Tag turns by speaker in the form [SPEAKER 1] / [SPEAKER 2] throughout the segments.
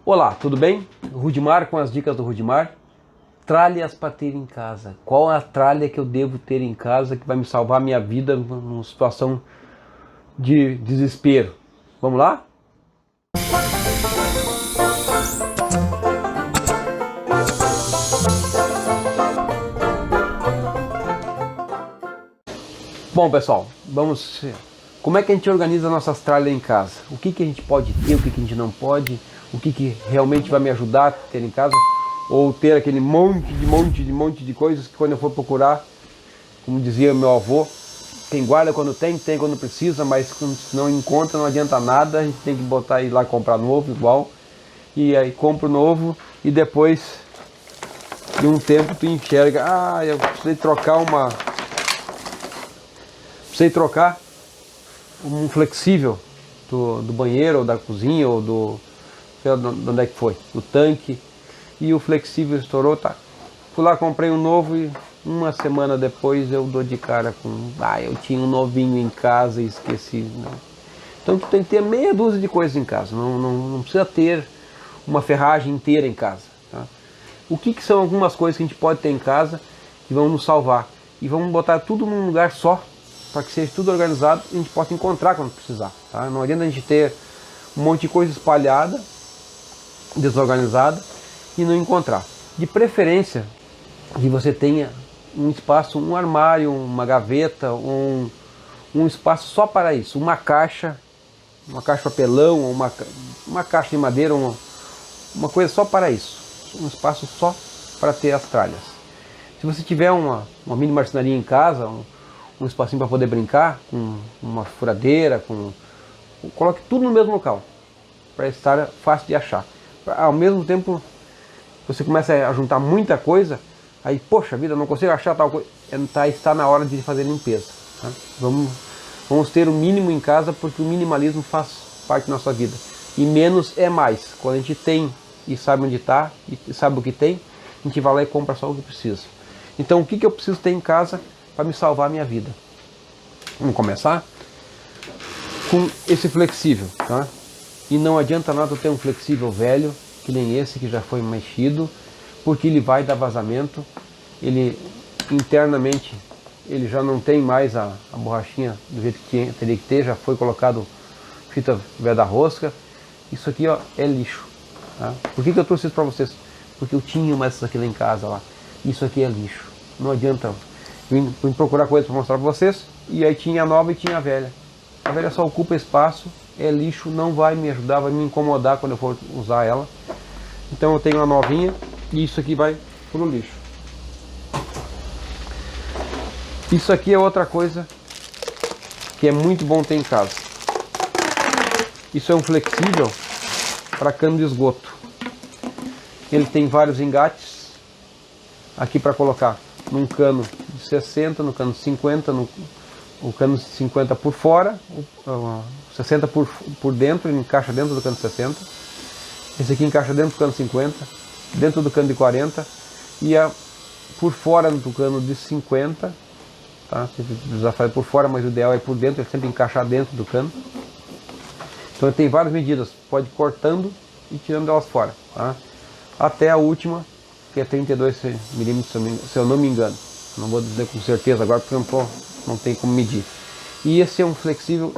[SPEAKER 1] Olá, tudo bem? Rudimar com as dicas do Rudimar. Tralhas para ter em casa. Qual é a tralha que eu devo ter em casa que vai me salvar minha vida numa situação de desespero? Vamos lá? Bom, pessoal, vamos. Como é que a gente organiza nossas tralhas em casa? O que a gente pode ter, o que a gente não pode, o que realmente vai me ajudar a ter em casa, ou ter aquele monte de coisas que quando eu for procurar, como dizia meu avô, quem guarda quando tem quando precisa, mas se não encontra não adianta nada, a gente tem que botar e ir lá comprar novo igual, e aí compra o novo e depois de um tempo tu enxerga, eu precisei trocar um flexível do banheiro ou da cozinha ou do, sei lá de onde é que foi, do tanque, e o flexível estourou, tá. Fui lá, comprei um novo e uma semana depois eu dou de cara com, eu tinha um novinho em casa e esqueci. Não. Então tu tem que ter meia dúzia de coisas em casa, não precisa ter uma ferragem inteira em casa. Tá? O que são algumas coisas que a gente pode ter em casa que vão nos salvar? E vamos botar tudo num lugar só, para que seja tudo organizado e a gente possa encontrar quando precisar. Tá? Não adianta a gente ter um monte de coisa espalhada, desorganizada, e não encontrar. De preferência que você tenha um espaço, um armário, uma gaveta, um espaço só para isso, uma caixa de papelão, uma caixa de madeira, uma coisa só para isso, um espaço só para ter as tralhas. Se você tiver uma mini marcenaria em casa, um espacinho para poder brincar, com uma furadeira, coloque tudo no mesmo local, para estar fácil de achar. Ao mesmo tempo, você começa a juntar muita coisa, aí, poxa vida, não consigo achar tal coisa, está na hora de fazer limpeza. Tá? Vamos ter o mínimo em casa, porque o minimalismo faz parte da nossa vida. E menos é mais. Quando a gente tem e sabe onde está, e sabe o que tem, a gente vai lá e compra só o que precisa. Então, o que eu preciso ter em casa para me salvar a minha vida? Vamos começar com esse flexível, tá? E não adianta nada ter um flexível velho, que nem esse que já foi mexido, porque ele vai dar vazamento, ele internamente ele já não tem mais a borrachinha do jeito que teria que ter, já foi colocado fita velha da rosca. Isso aqui é lixo. Tá? Por que eu trouxe isso para vocês? Porque eu tinha mais isso aqui lá em casa. Lá. Isso aqui é lixo. Não adianta. Vim procurar coisas para mostrar para vocês, e aí tinha a nova e tinha a velha. A velha só ocupa espaço, é lixo, não vai me ajudar, vai me incomodar quando eu for usar ela. Então eu tenho a novinha e isso aqui vai pro lixo. Isso aqui é outra coisa que é muito bom ter em casa. Isso é um flexível para cano de esgoto. Ele tem vários engates aqui para colocar num cano de 60, no cano de 50, o cano de 50 por fora, 60 por dentro, ele encaixa dentro do cano de 60. Esse aqui encaixa dentro do cano de 50, dentro do cano de 40 e por fora do cano de 50. Tá? Se precisar fazer por fora, mas o ideal é por dentro, ele sempre encaixar dentro do cano. Então ele tem várias medidas, pode ir cortando e tirando elas fora. Tá? Até a última, que é 32 milímetros, se eu não me engano. Não vou dizer com certeza agora, porque não tem como medir. E esse é um flexível,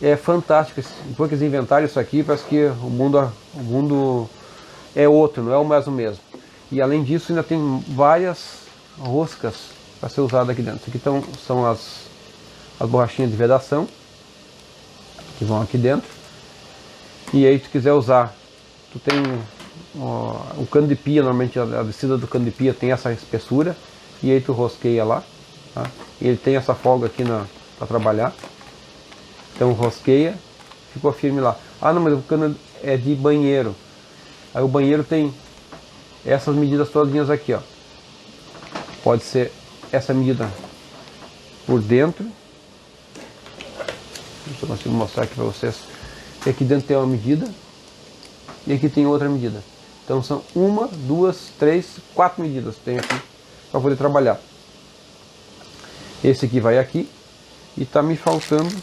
[SPEAKER 1] é fantástico. Depois que eles inventaram isso aqui, parece que o mundo é outro, não é o mesmo. E além disso, ainda tem várias roscas para ser usada aqui dentro. Isso aqui são as borrachinhas de vedação que vão aqui dentro. E aí, se tu quiser usar, tu tem o cano de pia, normalmente a descida do cano de pia tem essa espessura, e aí tu rosqueia lá. Tá? E ele tem essa folga aqui para trabalhar. Então rosqueia, ficou firme lá. Não, mas o cano é de banheiro. Aí o banheiro tem essas medidas todinhas aqui, ó. Pode ser essa medida por dentro. Não sei se eu consigo mostrar aqui para vocês. E aqui dentro tem uma medida e aqui tem outra medida. Então são 1, 2, 3, 4 medidas tem aqui para poder trabalhar. Esse aqui vai aqui e está me faltando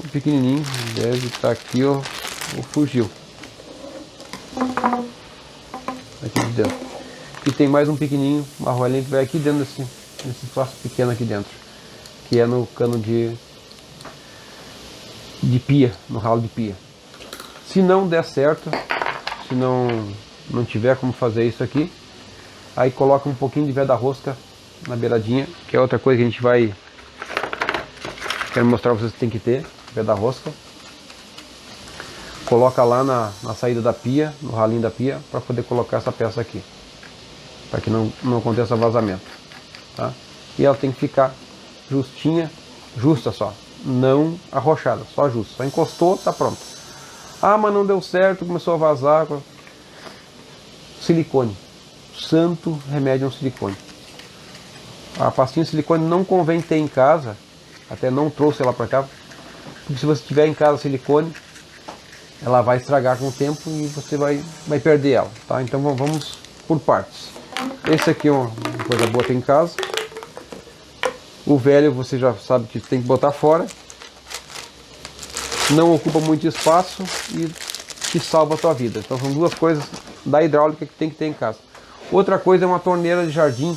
[SPEAKER 1] um pequenininho, deve estar aqui, ó, o fugil. Aqui de dentro. E tem mais um pequenininho, uma argolinha que vai aqui dentro desse espaço pequeno aqui dentro. Que é no cano de pia, no ralo de pia. Se não der certo, se não tiver como fazer isso aqui, aí coloca um pouquinho de veda-rosca na beiradinha, que é outra coisa que a gente vai... Quero mostrar pra vocês que tem que ter, veda-rosca. Coloca lá na saída da pia, no ralinho da pia, para poder colocar essa peça aqui. Para que não aconteça vazamento. Tá? E ela tem que ficar justinha, justa só. Não arrochada, só justa. Só encostou, tá pronto. Ah, mas não deu certo, começou a vazar. Silicone. Santo remédio é um silicone. A pastinha de silicone não convém ter em casa. Até não trouxe ela para cá. Porque se você tiver em casa silicone, ela vai estragar com o tempo e você vai perder ela. Tá? Então vamos por partes. Esse aqui é uma coisa boa ter em casa. O velho você já sabe que tem que botar fora. Não ocupa muito espaço e te salva a tua vida. Então são duas coisas da hidráulica que tem que ter em casa. Outra coisa é uma torneira de jardim.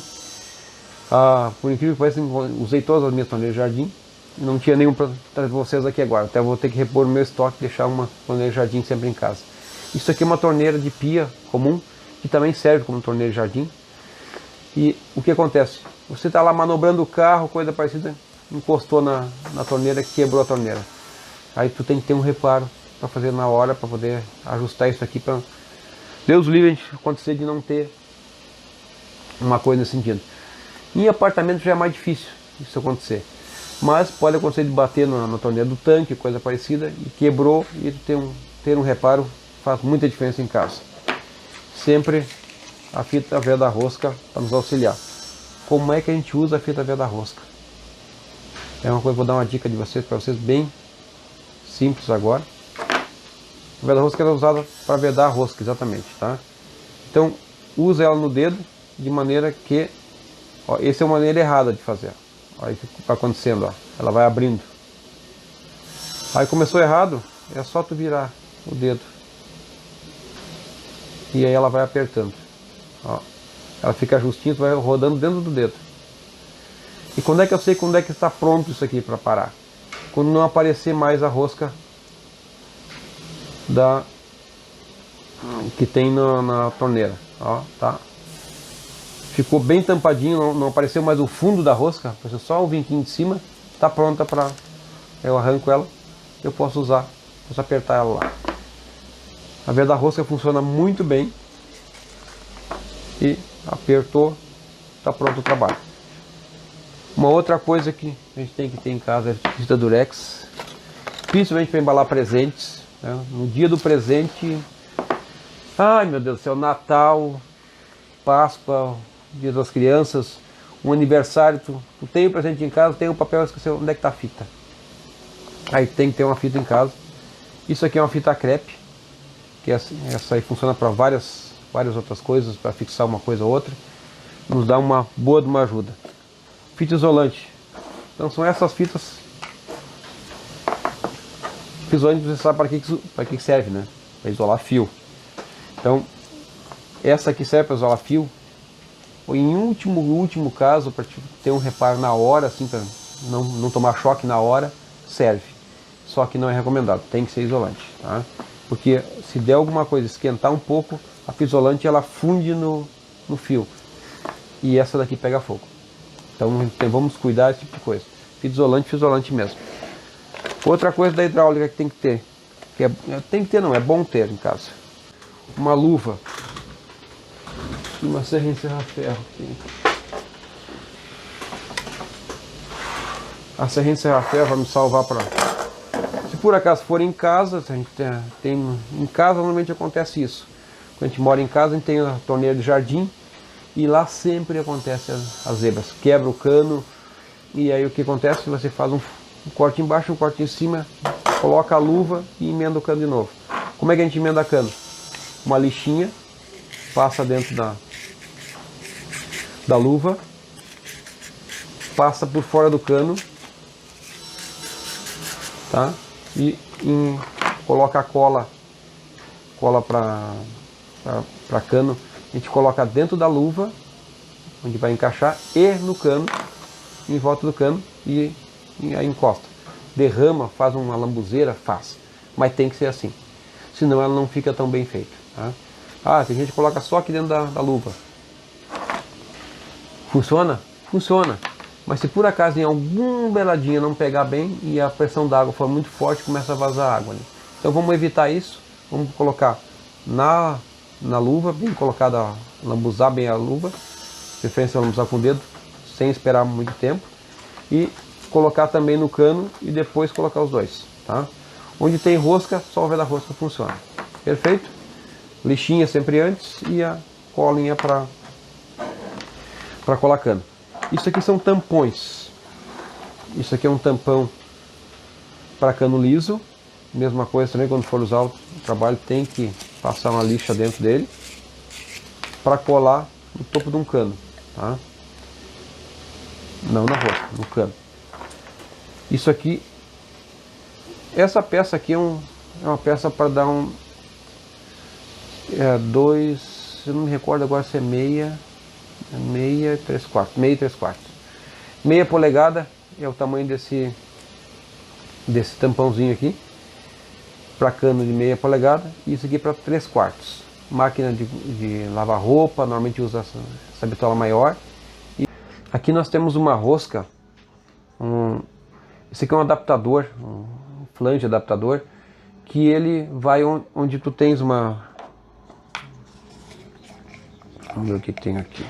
[SPEAKER 1] Por incrível que pareça, usei todas as minhas torneiras de jardim. Não tinha nenhum para trazer vocês aqui agora. Até vou ter que repor o meu estoque e deixar uma torneira de jardim sempre em casa. Isso aqui é uma torneira de pia comum, que também serve como torneira de jardim. E o que acontece? Você está lá manobrando o carro, coisa parecida, encostou na torneira, quebrou a torneira. Aí tu tem que ter um reparo para fazer na hora, para poder ajustar isso aqui, para Deus livre a gente acontecer de não ter uma coisa nesse sentido. Em apartamento já é mais difícil isso acontecer. Mas pode acontecer de bater na torneira do tanque, coisa parecida, e quebrou, e ter um reparo faz muita diferença em casa. Sempre a fita veda-rosca para nos auxiliar. Como é que a gente usa a fita veda-rosca? É uma coisa, vou dar uma dica de vocês para vocês bem simples agora. A veda-rosca é usada para vedar a rosca, exatamente, tá? Então, usa ela no dedo de maneira que, ó, essa é uma maneira errada de fazer. Olha o que está acontecendo, ó. Ela vai abrindo. Aí começou errado, é só tu virar o dedo. E aí ela vai apertando. Ó. Ela fica justinha, tu vai rodando dentro do dedo. E quando é que eu sei quando é que está pronto isso aqui para parar? Quando não aparecer mais a rosca que tem na torneira. Ó, tá? Ficou bem tampadinho, não apareceu mais o fundo da rosca, apareceu só o vinquinho de cima, está pronta para... Eu arranco ela, eu posso usar, posso apertar ela lá. A veda-rosca funciona muito bem e apertou, está pronto o trabalho. Uma outra coisa que a gente tem que ter em casa é a fita durex, principalmente para embalar presentes, né? No dia do presente, ai meu Deus do céu, Natal, Páscoa, Dia das Crianças, um aniversário, tu tem o presente em casa, tem o papel, esqueceu onde é que está a fita. Aí tem que ter uma fita em casa. Isso aqui é uma fita crepe, que essa aí funciona para várias outras coisas, para fixar uma coisa ou outra, nos dá uma boa de uma ajuda. Fita isolante. Então são essas fitas. Fita isolante você sabe para que serve, né? Para isolar fio. Então essa aqui serve para isolar fio. Ou em último caso, para ter um reparo na hora, assim, para não tomar choque na hora, serve. Só que não é recomendado, tem que ser isolante, tá? Porque se der alguma coisa, esquentar um pouco, a fita isolante ela funde no fio. E essa daqui pega fogo. Então vamos cuidar desse tipo de coisa. Fita isolante mesmo. Outra coisa da hidráulica que tem que ter, é bom ter em casa. Uma luva. E uma serra encerrar ferro. A serra encerrar ferro vai me salvar para... Se por acaso for em casa, a gente em casa normalmente acontece isso. Quando a gente mora em casa, a gente tem a torneira de jardim e lá sempre acontece as zebras. Quebra o cano e aí o que acontece? Você faz um corte embaixo, um corte em cima, coloca a luva e emenda o cano de novo. Como é que a gente emenda cano? Uma lixinha, passa dentro da luva, passa por fora do cano, tá? E coloca a cola para para cano, a gente coloca dentro da luva, onde vai encaixar, e no cano, em volta do cano, e aí encosta. Derrama, faz uma lambuzeira, faz. Mas tem que ser assim. Senão ela não fica tão bem feita. Tá? Ah, tem gente que coloca só aqui dentro da luva. Funciona? Funciona. Mas se por acaso em algum beladinho não pegar bem e a pressão da água for muito forte, começa a vazar água. Né? Então vamos evitar isso. Vamos colocar na luva, bem colocada, lambuzar bem a luva. Preferência lambuzar com o dedo, sem esperar muito tempo. E colocar também no cano e depois colocar os dois. Tá? Onde tem rosca, só o veda-rosca funciona. Perfeito? Lixinha sempre antes e a colinha para colar cano. Isso aqui são tampões. Isso aqui é um tampão para cano liso. Mesma coisa também, quando for usar o trabalho, tem que passar uma lixa dentro dele para colar no topo de um cano. Tá? Não na rosca, no cano. Isso aqui, essa peça aqui é uma peça para dar dois, eu não me recordo agora se é meia e 3/4, meia e 3/4. Meia polegada é o tamanho desse tampãozinho aqui, para cano de meia polegada, e isso aqui para 3/4. Máquina de lavar roupa, normalmente usa essa bitola maior. E aqui nós temos uma rosca, esse aqui é um adaptador, um flange adaptador, que ele vai onde tu tens uma... Vamos ver o que tem aqui.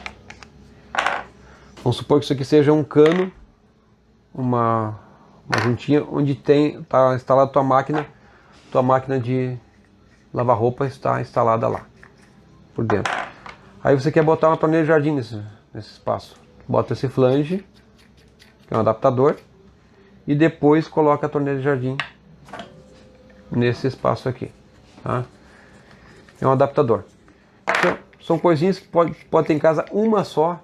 [SPEAKER 1] Vamos supor que isso aqui seja um cano, uma juntinha, onde está instalada tua máquina de lavar roupa está instalada lá, por dentro. Aí você quer botar uma torneira de jardim nesse espaço. Bota esse flange, que é um adaptador, e depois coloca a torneira de jardim nesse espaço aqui. Tá? É um adaptador. Então, são coisinhas que pode ter em casa uma só.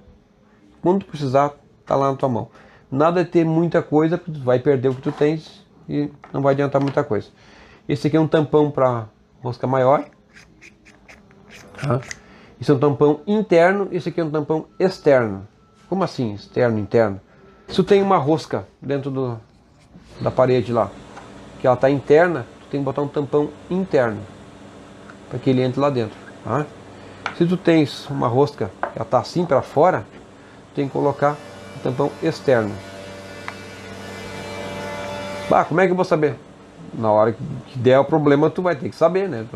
[SPEAKER 1] Quando precisar, tá lá na tua mão. Nada de ter muita coisa, porque tu vai perder o que tu tens e não vai adiantar muita coisa. Esse aqui é um tampão para rosca maior. Tá? Esse é um tampão interno, esse aqui é um tampão externo. Como assim, externo, interno? Se tu tem uma rosca dentro da parede lá, que ela está interna, tu tem que botar um tampão interno, para que ele entre lá dentro. Tá? Se tu tens uma rosca que ela está assim para fora, tem que colocar um tampão externo. Bah, como é que eu vou saber? Na hora que der o problema, tu vai ter que saber, né?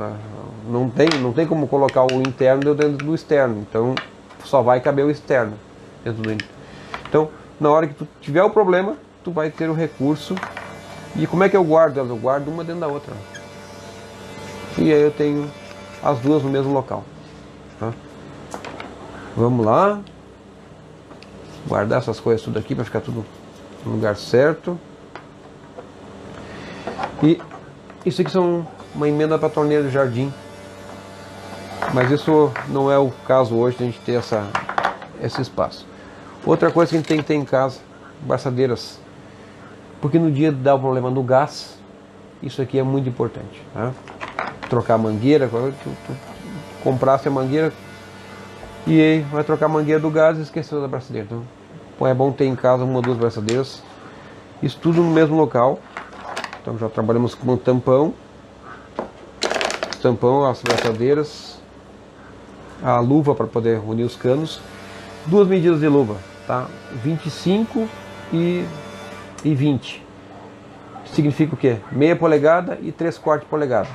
[SPEAKER 1] Não tem como colocar o interno dentro do externo, então só vai caber o externo dentro do interno. Então, na hora que tu tiver o problema, tu vai ter o recurso. E como é que eu guardo elas? Eu guardo uma dentro da outra. E aí eu tenho as duas no mesmo local. Tá? Vamos lá. Guardar essas coisas tudo aqui para ficar tudo no lugar certo. E isso aqui são uma emenda para torneira de jardim. Mas isso não é o caso hoje de a gente ter esse espaço. Outra coisa que a gente tem que ter em casa, braçadeiras. Porque no dia dá o problema no gás, isso aqui é muito importante. Tá? Trocar a mangueira, tu comprasse a mangueira e aí vai trocar a mangueira do gás e esqueceu da braçadeira. Então é bom ter em casa uma ou duas braçadeiras. Isso tudo no mesmo local. Então já trabalhamos com um tampão, as braçadeiras, a luva para poder unir os canos. Duas medidas de luva, tá? 25 e 20. Significa o quê? Meia polegada e 3/4 polegada.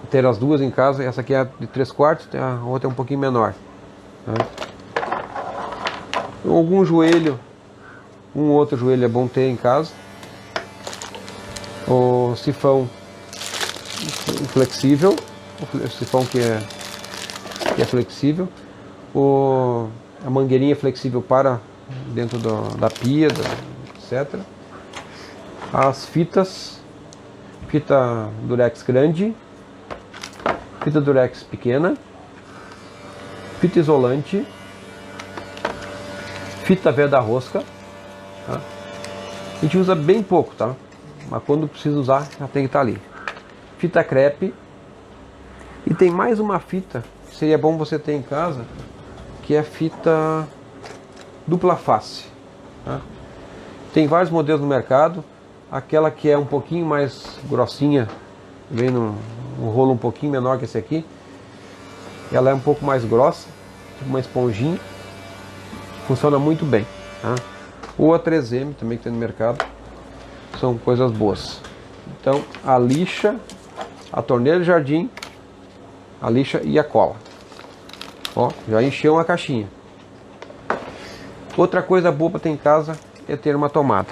[SPEAKER 1] Ter as duas em casa, essa aqui é de 3/4, a outra é um pouquinho menor. Tá? Algum joelho, um outro joelho é bom ter em casa. O sifão flexível, o sifão que é flexível, a mangueirinha flexível para dentro da pia, etc. As fitas, fita durex grande, fita durex pequena, fita isolante, fita veda-rosca. Tá? A gente usa bem pouco, tá? Mas quando precisa usar, já tem que estar ali. Fita crepe, E tem mais uma fita que seria bom você ter em casa, que é a fita dupla face, tá? Tem vários modelos no mercado. Aquela que é um pouquinho mais grossinha, vem num rolo um pouquinho menor que esse aqui, ela é um pouco mais grossa, tipo uma esponjinha, funciona muito bem, tá? Ou a 3M também que tem no mercado, são coisas boas. Então a lixa, a torneira de jardim, a lixa e a cola. Ó, já encheu uma caixinha. Outra coisa boa para ter em casa é ter uma tomada.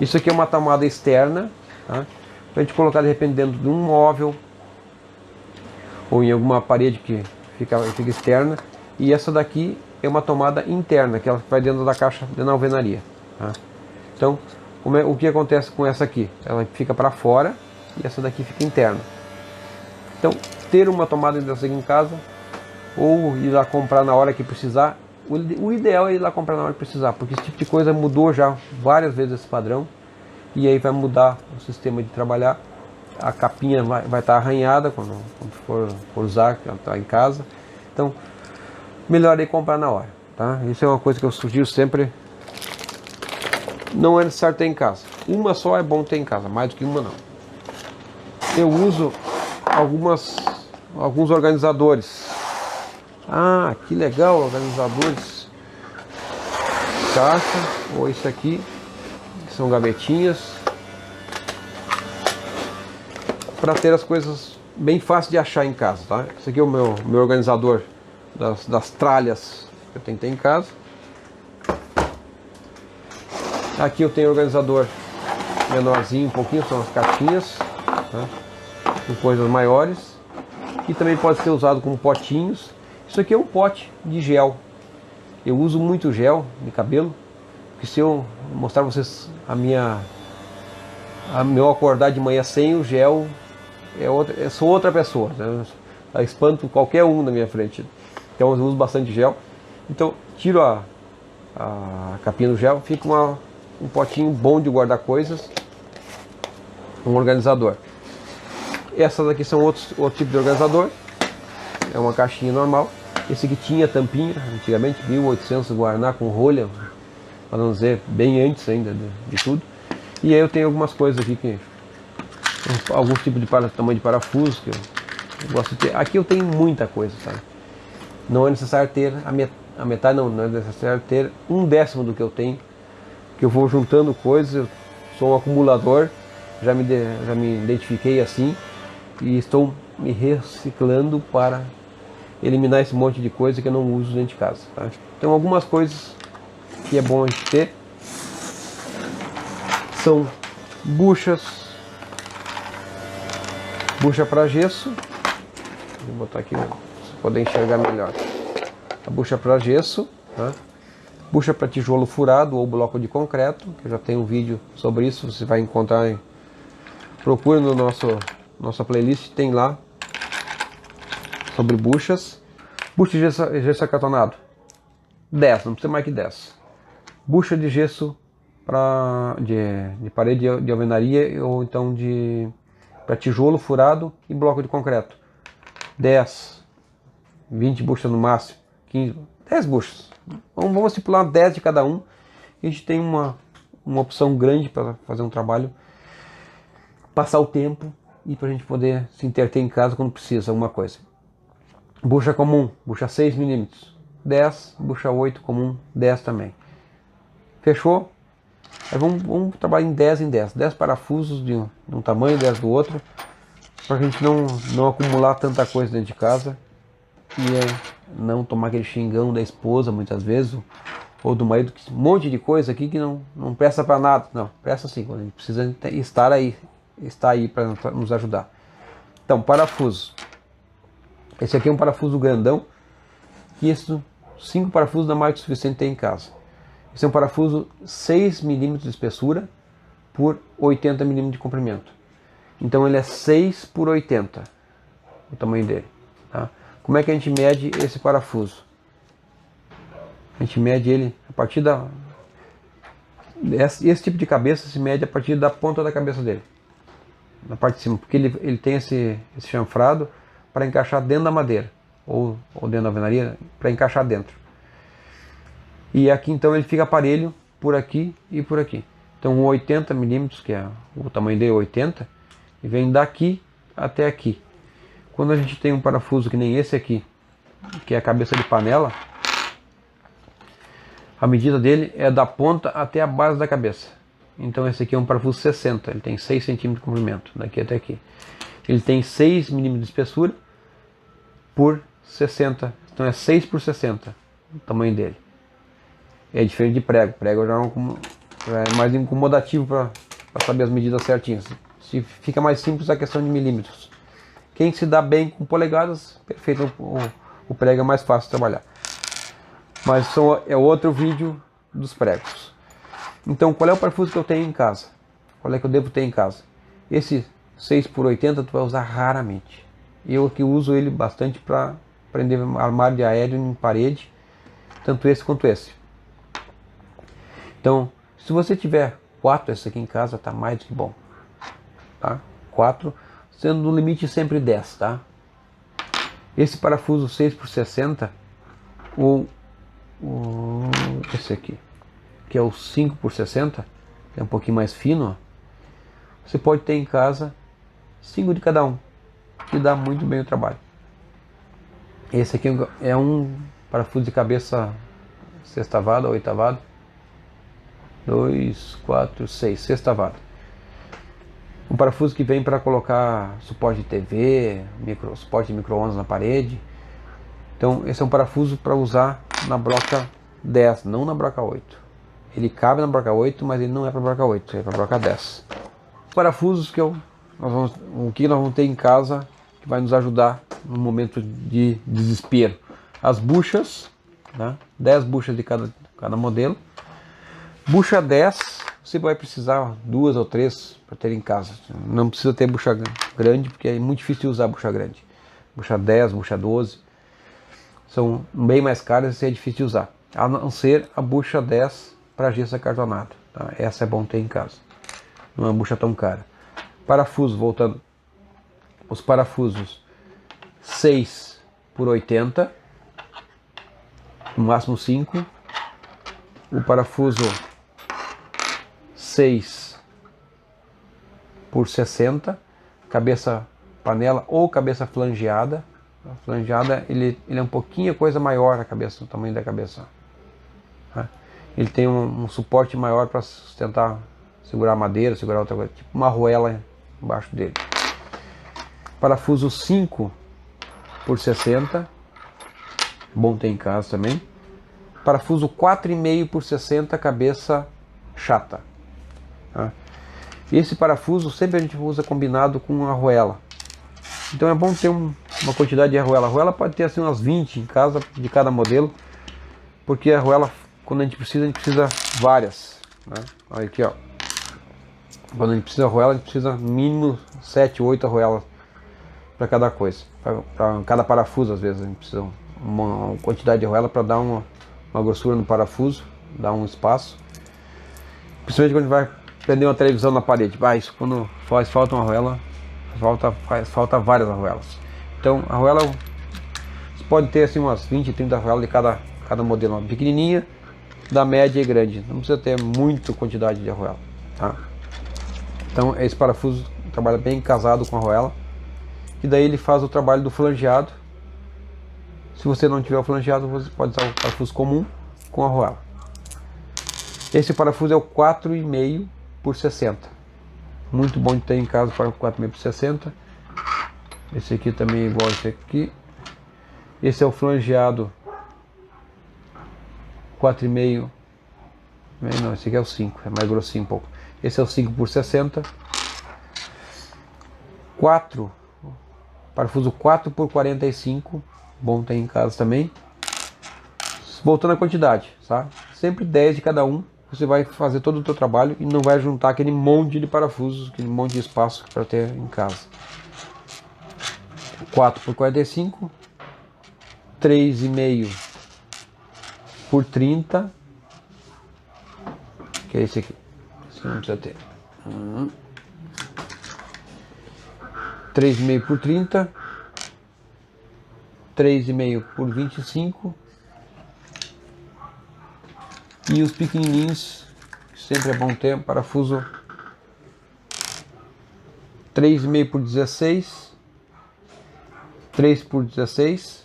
[SPEAKER 1] Isso aqui é uma tomada externa, tá? Pra gente colocar de repente dentro de um móvel ou em alguma parede que fica externa. E essa daqui é uma tomada interna, que ela vai dentro da caixa de alvenaria, tá? Então, o que acontece com essa aqui? Ela fica para fora e essa daqui fica interna. Então, ter uma tomada dessa aqui em casa, ou ir lá comprar na hora que precisar. O ideal é ir lá comprar na hora que precisar, porque esse tipo de coisa mudou já várias vezes esse padrão, e aí vai mudar o sistema de trabalhar. A capinha vai estar arranhada quando for usar, ela está em casa. Então, melhor é comprar na hora, tá? Isso é uma coisa que eu sugiro sempre. Não é necessário ter em casa. Uma só é bom ter em casa, mais do que uma não. Eu uso alguns organizadores. Ah, que legal, organizadores. Caixa, ou isso aqui, que são gavetinhas, para ter as coisas bem fáceis de achar em casa, tá? Esse aqui é o meu organizador das tralhas que eu tenho que ter em casa. Aqui eu tenho um organizador menorzinho um pouquinho, são as caixinhas, tá? Com coisas maiores, que também pode ser usado como potinhos. Isso aqui é um pote de gel. Eu uso muito gel de cabelo, porque se eu mostrar pra vocês meu acordar de manhã sem o gel, eu sou outra pessoa, né? Eu espanto qualquer um na minha frente. Então eu uso bastante gel. Então tiro a capinha do gel, fica um potinho bom de guardar coisas, um organizador. Essas aqui são outro tipo de organizador. É uma caixinha normal. Esse aqui tinha tampinha, antigamente, 1800 Guaraná com rolha, para não dizer bem antes ainda de tudo. E aí eu tenho algumas coisas aqui, alguns tipos de tamanho de parafuso que eu gosto de ter. Aqui eu tenho muita coisa, sabe? Não é necessário ter a metade, não é necessário ter 1/10 do que eu tenho, que eu vou juntando coisas. Eu sou um acumulador, já me identifiquei assim, e estou me reciclando para eliminar esse monte de coisa que eu não uso dentro de casa, tá? Então algumas coisas que é bom a gente ter são bucha para gesso. Vou botar aqui para poder enxergar melhor. A bucha para gesso, tá? Bucha para tijolo furado ou bloco de concreto, que eu já tenho um vídeo sobre isso, você vai encontrar procure no nossa playlist, tem lá sobre buchas. Bucha de gesso acartonado, 10, não precisa mais que 10. Bucha de gesso de parede de alvenaria ou então para tijolo furado e bloco de concreto, 10, 20 buchas no máximo, 15, 10 buchas. Vamos estipular 10 de cada um. A gente tem uma opção grande para fazer um trabalho, passar o tempo e para a gente poder se entreter em casa quando precisa alguma coisa. Bucha comum, bucha 6 mm, 10, bucha 8 comum, 10 também. Fechou? Aí vamos trabalhar em 10 em 10. 10 parafusos de um tamanho, 10 do outro, para a gente não acumular tanta coisa dentro de casa e não tomar aquele xingão da esposa muitas vezes, ou do marido, um monte de coisa aqui que não presta para nada. Não, presta sim, quando a gente precisa estar aí para nos ajudar. Então, parafuso. Esse aqui é um parafuso grandão, e esses 5 parafusos dá mais que o suficiente ter em casa. Esse é um parafuso 6 mm de espessura por 80 mm de comprimento. Então ele é 6 por 80, o tamanho dele, tá? Como é que a gente mede esse parafuso? A gente mede ele a partir esse tipo de cabeça se mede a partir da ponta da cabeça dele, na parte de cima, porque ele tem esse chanfrado para encaixar dentro da madeira, ou dentro da alvenaria, para encaixar dentro. E aqui então ele fica parelho por aqui e por aqui. Então um 80 milímetros, que é o tamanho dele, 80, e vem daqui até aqui. Quando a gente tem um parafuso que nem esse aqui, que é a cabeça de panela, a medida dele é da ponta até a base da cabeça. Então esse aqui é um parafuso 60, ele tem 6 centímetros de comprimento, daqui até aqui. Ele tem 6 milímetros de espessura por 60, então é 6 por 60 o tamanho dele. É diferente de prego, prego já é mais incomodativo para saber as medidas certinhas. Se fica mais simples a questão de milímetros. Quem se dá bem com polegadas, perfeito, o prego é mais fácil de trabalhar. Mas é outro vídeo dos pregos. Então, qual é o parafuso que eu tenho em casa? Qual é que eu devo ter em casa? Esse 6 por 80 tu vai usar raramente. Eu aqui uso ele bastante para prender armário de aéreo em parede, tanto esse quanto esse. Então, se você tiver 4 esse aqui em casa, tá mais do que bom. Tá? 4, sendo no limite sempre 10, tá? Esse parafuso 6 por 60 ou esse aqui, que é o 5 por 60, que é um pouquinho mais fino, você pode ter em casa 5 de cada um, que dá muito bem o trabalho. Esse aqui é um parafuso de cabeça sextavado ou oitavado, 2, 4, 6, sextavado. Um parafuso que vem para colocar suporte de TV, suporte de micro-ondas na parede. Então esse é um parafuso para usar na broca 10, não na broca 8. Ele cabe na broca 8, mas ele não é para broca 8, é para broca 10. Parafusos que o que nós vamos ter em casa que vai nos ajudar no momento de desespero. As buchas, né? 10 buchas de cada modelo. Bucha 10, você vai precisar 2 ou 3 para ter em casa. Não precisa ter bucha grande, porque é muito difícil de usar bucha grande. Bucha 10, bucha 12, são bem mais caras e é difícil de usar. A não ser a bucha 10 para gesso acartonado. Tá? Essa é bom ter em casa. Não é uma bucha tão cara. Parafuso, voltando. Os parafusos 6 por 80, no máximo 5. O parafuso 6 por 60, cabeça panela ou cabeça flangeada. A flangeada ele é um pouquinho a coisa maior a cabeça, o tamanho da cabeça. Tá? Ele tem um suporte maior para sustentar, segurar a madeira, segurar outra coisa, tipo uma arruela embaixo dele. Parafuso 5 por 60, bom ter em casa também. Parafuso 4,5 por 60, cabeça chata. Tá? Esse parafuso sempre a gente usa combinado com arruela. Então é bom ter uma quantidade de arruela. A arruela pode ter assim umas 20 em casa de cada modelo, porque a arruela, quando a gente precisa várias. Né? Olha aqui, ó. Quando a gente precisa de arruela, a gente precisa mínimo 7, 8 arruelas para cada coisa. Para cada parafuso, às vezes, a gente precisa uma quantidade de arruela para dar uma grossura no parafuso, dar um espaço. Principalmente quando a gente vai prender uma televisão na parede. Isso quando faz falta uma arruela, faz falta várias arruelas. Então a arruela, você pode ter assim umas 20, 30 arruelas de cada modelo, uma pequenininha, da média e grande. Não precisa ter muita quantidade de arruela. Tá? Então esse parafuso trabalha bem casado com a arruela, e daí ele faz o trabalho do flangeado. Se você não tiver o flangeado, você pode usar o parafuso comum com a arruela. Esse parafuso é o 4,5 por 60. Muito bom de ter em casa para 4,5 por 60. Esse aqui também é igual a esse aqui. Esse é o flangeado 4,5. Não, esse aqui é o 5, é mais grossinho um pouco. Esse é o 5 por 60. 4, parafuso 4 por 45. Bom ter em casa também. Voltando à quantidade, tá? Sempre 10 de cada um. Você vai fazer todo o teu trabalho e não vai juntar aquele monte de parafusos, aquele monte de espaço para ter em casa. 4 por 45, 3,5 por 30, que é esse aqui. Esse não precisa ter. 3,5 por 30, 3,5 por 25. E os pequenininhos, que sempre é bom ter, parafuso 3,5 por 16, 3 por 16.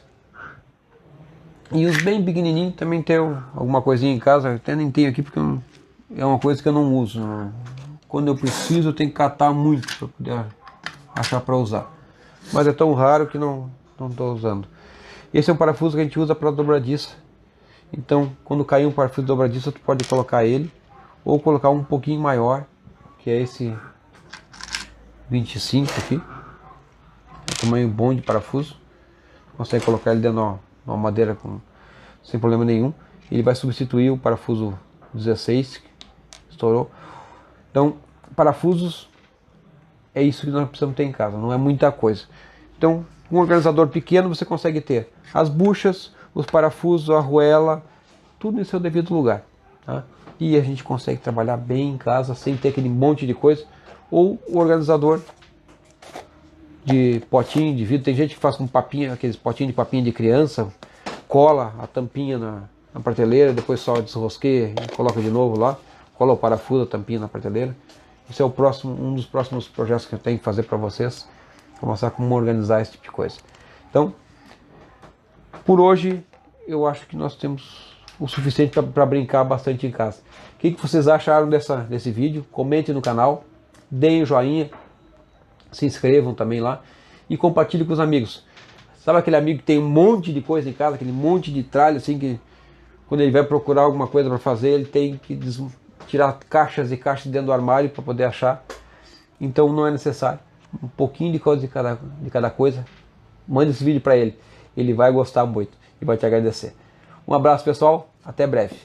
[SPEAKER 1] E os bem pequenininhos também tem alguma coisinha em casa, eu até nem tenho aqui porque é uma coisa que eu não uso. Quando eu preciso eu tenho que catar muito para poder achar para usar. Mas é tão raro que não estou usando. Esse é um parafuso que a gente usa para dobradiça. Então quando cair um parafuso de dobradiça tu pode colocar ele, ou colocar um pouquinho maior, que é esse 25 aqui. É tamanho bom de parafuso. Consegue colocar ele dentro de uma madeira sem problema nenhum. Ele vai substituir o parafuso 16 que estourou. Então, parafusos é isso que nós precisamos ter em casa, não é muita coisa. Então, um organizador pequeno você consegue ter as buchas, os parafusos, a arruela, tudo em seu devido lugar, tá? E a gente consegue trabalhar bem em casa sem ter aquele monte de coisa. Ou o organizador de potinho de vidro, tem gente que faz com papinha, aqueles potinhos de papinha de criança, cola a tampinha na prateleira, depois só desrosqueia e coloca de novo lá, cola o parafuso, a tampinha na prateleira. Esse é um dos próximos projetos que eu tenho que fazer para vocês, para mostrar como organizar esse tipo de coisa. Então, por hoje, eu acho que nós temos o suficiente para brincar bastante em casa. O que vocês acharam desse vídeo? Comentem no canal, deem o joinha, se inscrevam também lá e compartilhem com os amigos. Sabe aquele amigo que tem um monte de coisa em casa, aquele monte de tralha assim, que quando ele vai procurar alguma coisa para fazer, ele tem que tirar caixas e caixas dentro do armário para poder achar. Então não é necessário. Um pouquinho de coisa de cada coisa. Mande esse vídeo para ele. Ele vai gostar muito e vai te agradecer. Um abraço, pessoal. Até breve.